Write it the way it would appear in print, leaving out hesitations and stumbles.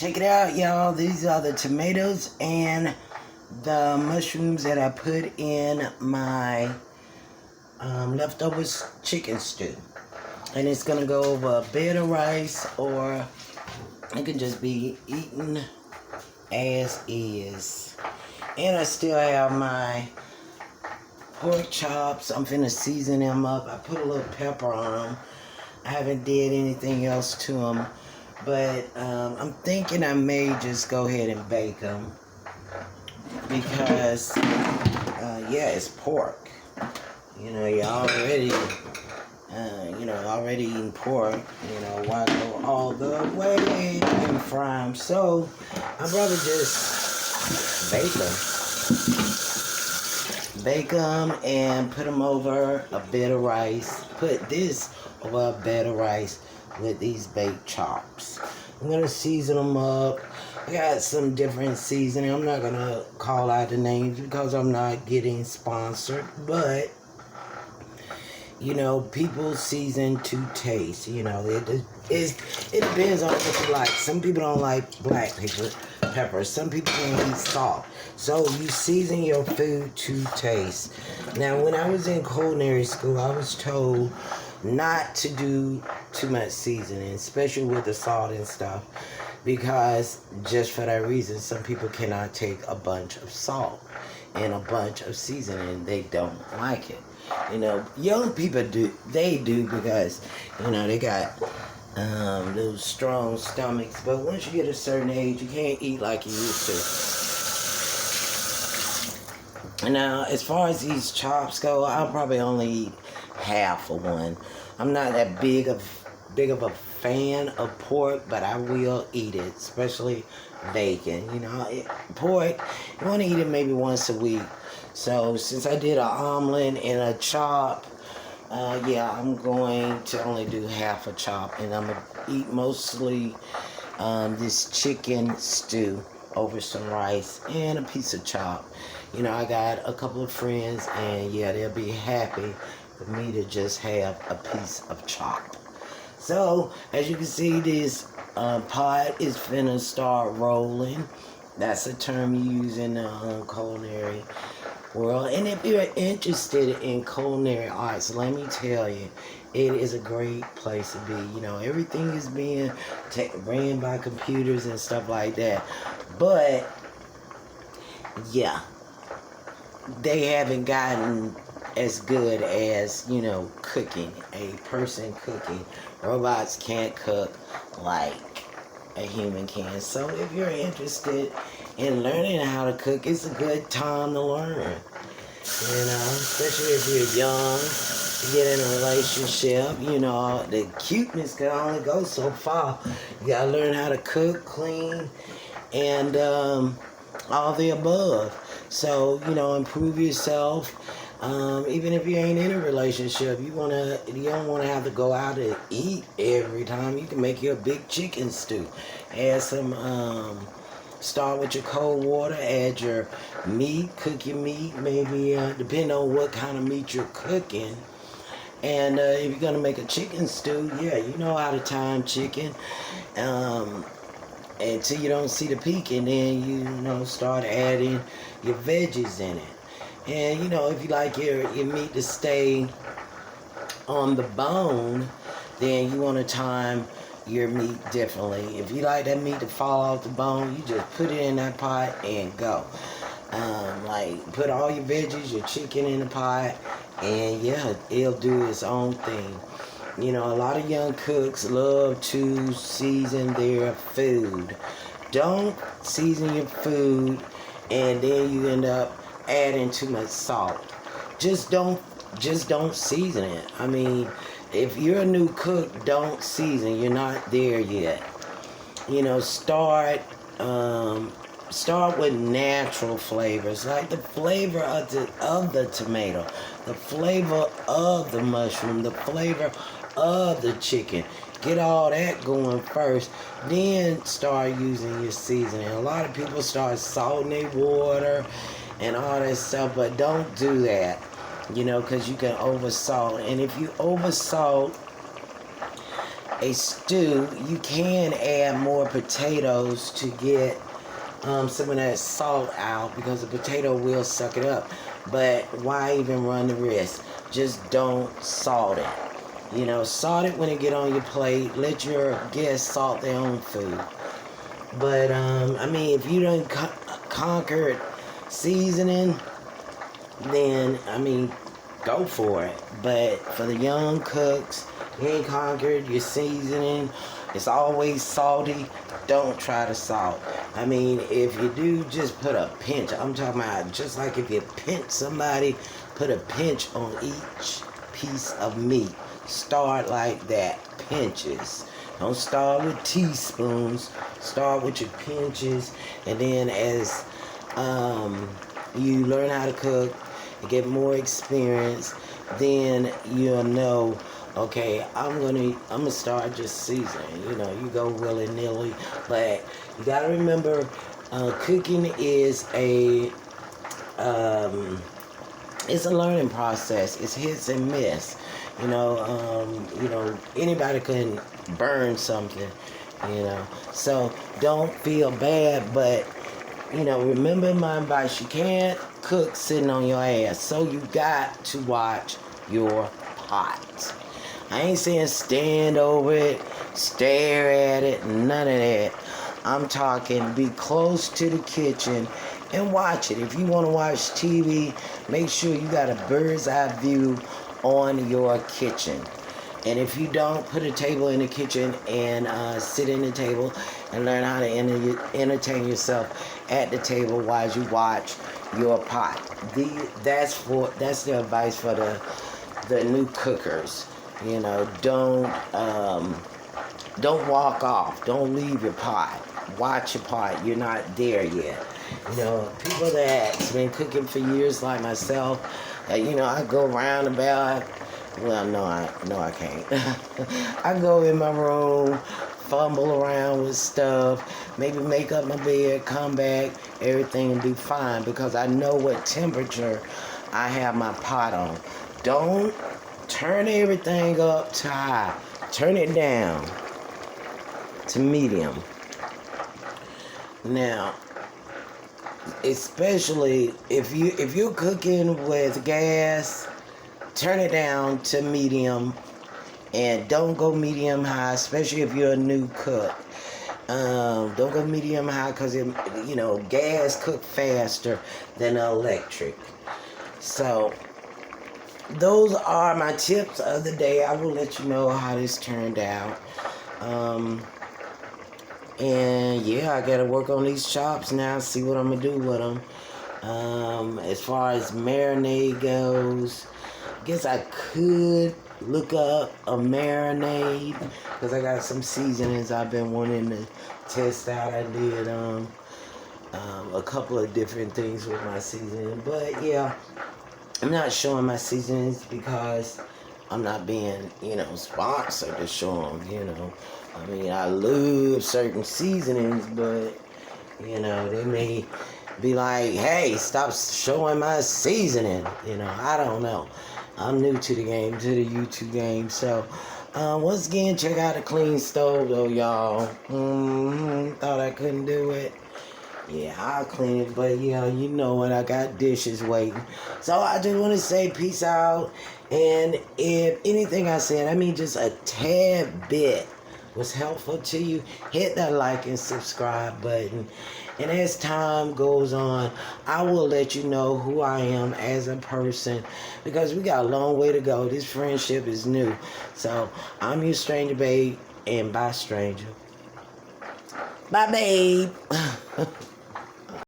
Check it out, y'all. These are the tomatoes and the mushrooms that I put in my leftover chicken stew. And it's going to go over a bed of rice, or it can just be eaten as is. And I still have my pork chops. I'm finna season them up. I put a little pepper on them. I haven't did anything else to them. But I'm thinking I may just go ahead and bake them. Because, yeah, it's pork. You know, you're already, already eating pork. You know, why go all the way and fry them? So, I'd rather just bake them. Bake them and put them over a bed of rice. Put this over a bed of rice with these baked chops. I'm going to season them up. I got some different seasoning. I'm not going to call out the names because I'm not getting sponsored. But, you know, people season to taste. You know, it depends on what you like. Some people don't like black pepper. Some people can't eat salt. So you season your food to taste. Now, when I was in culinary school, I was told not to do too much seasoning, especially with the salt and stuff, because just for that reason, some people cannot take a bunch of salt and a bunch of seasoning. They don't like it. You know, young people do. They do because, you know, they got those strong stomachs. But once you get a certain age, you can't eat like you used to. Now, as far as these chops go, I'll probably only eat half of one. I'm not that big of a fan of pork, but I will eat it, especially bacon. You know, pork, you want to eat it maybe once a week. So since I did an omelet and a chop, yeah, I'm going to only do half a chop, and I'm gonna eat mostly this chicken stew over some rice and a piece of chop. You know, I got a couple of friends, and yeah, they'll be happy for me to just have a piece of chop. So, as you can see, this pot is finna start rolling. That's a term you use in the culinary world. And if you're interested in culinary arts, let me tell you, it is a great place to be. You know, everything is being ran by computers and stuff like that. But, yeah, they haven't gotten as good as, you know, cooking, a person cooking. Robots can't cook like a human can. So if you're interested in learning how to cook, it's a good time to learn. You know, especially if you're young, you get in a relationship, you know, the cuteness can only go so far. You gotta learn how to cook, clean, and all the above. So, you know, improve yourself. Even if you ain't in a relationship, you don't wanna have to go out and eat every time. You can make you a big chicken stew. Add some, start with your cold water, add your meat, cook your meat, maybe, depending on what kind of meat you're cooking. And if you're gonna make a chicken stew, yeah, you know how to time chicken. Until you don't see the peak, and then you know, start adding your veggies in it. And you know, if you like your meat to stay on the bone, then you want to time your meat differently. If you like that meat to fall off the bone, you just put it in that pot and go. Like, put all your veggies, your chicken in the pot, and yeah, it'll do its own thing. You know, a lot of young cooks love to season their food. Don't season your food and then you end up adding too much salt. Just don't season it. I mean, if you're a new cook, don't season. You're not there yet. You know, start with natural flavors, like the flavor of the tomato, the flavor of the mushroom, the flavor of the chicken. Get all that going first, then start using your seasoning. A lot of people start salting their water and all that stuff, but don't do that, you know, because you can over salt. And if you over salt, a stew, you can add more potatoes to get some of that salt out, because the potato will suck it up. But why even run the risk? Just don't salt it. Salt it when it get on your plate. Let your guests salt their own food. But if you done conquered seasoning, then go for it. But for the young cooks, you ain't conquered your seasoning. It's always salty. Don't try to salt. If you do, just put a pinch. I'm talking about just like if you pinch somebody, put a pinch on each piece of meat. Start like that, pinches. Don't start with teaspoons. Start with your pinches, and then as you learn how to cook, you get more experience, then you'll know, okay, I'm gonna start just seasoning. You go willy-nilly, but you gotta remember, cooking is it's a learning process. It's hits and miss. Anybody can burn something. So don't feel bad, but remember my advice. You can't cook sitting on your ass, so you got to watch your pot. I ain't saying stand over it, stare at it, none of that. I'm talking be close to the kitchen and watch it. If you want to watch TV, make sure you got a bird's eye view on your kitchen. And if you don't, put a table in the kitchen and sit in the table and learn how to entertain yourself at the table while you watch your pot. That's the advice for the new cookers. Don't walk off. Don't leave your pot. Watch your pot. You're not there yet. People that's been cooking for years like myself, I go round about. Well, no, I can't. I go in my room, fumble around with stuff, maybe make up my bed, come back, everything will be fine, because I know what temperature I have my pot on. Don't turn everything up to high. Turn it down to medium. Now, especially if you're cooking with gas, turn it down to medium, and don't go medium high, especially if you're a new cook. Don't go medium high, because gas cook faster than electric. So those are my tips of the day. I will let you know how this turned out. And yeah, I gotta work on these chops now, see what I'm gonna do with them. As far as marinade goes, I guess I could look up a marinade, because I got some seasonings I've been wanting to test out. I did a couple of different things with my seasoning, but yeah, I'm not showing my seasonings because I'm not being, sponsored to show them, I love certain seasonings, but, they may be like, hey, stop showing my seasoning. I don't know. I'm new to the game, to the YouTube game. So, once again, check out the clean stove, though, y'all. Thought I couldn't do it. Yeah, I'll clean it, but you know what? I got dishes waiting. So I just want to say peace out. And if anything I said, just a tad bit was helpful to you, hit that like and subscribe button. And as time goes on, I will let you know who I am as a person, because we got a long way to go. This friendship is new. So I'm your stranger babe, and bye stranger. Bye babe.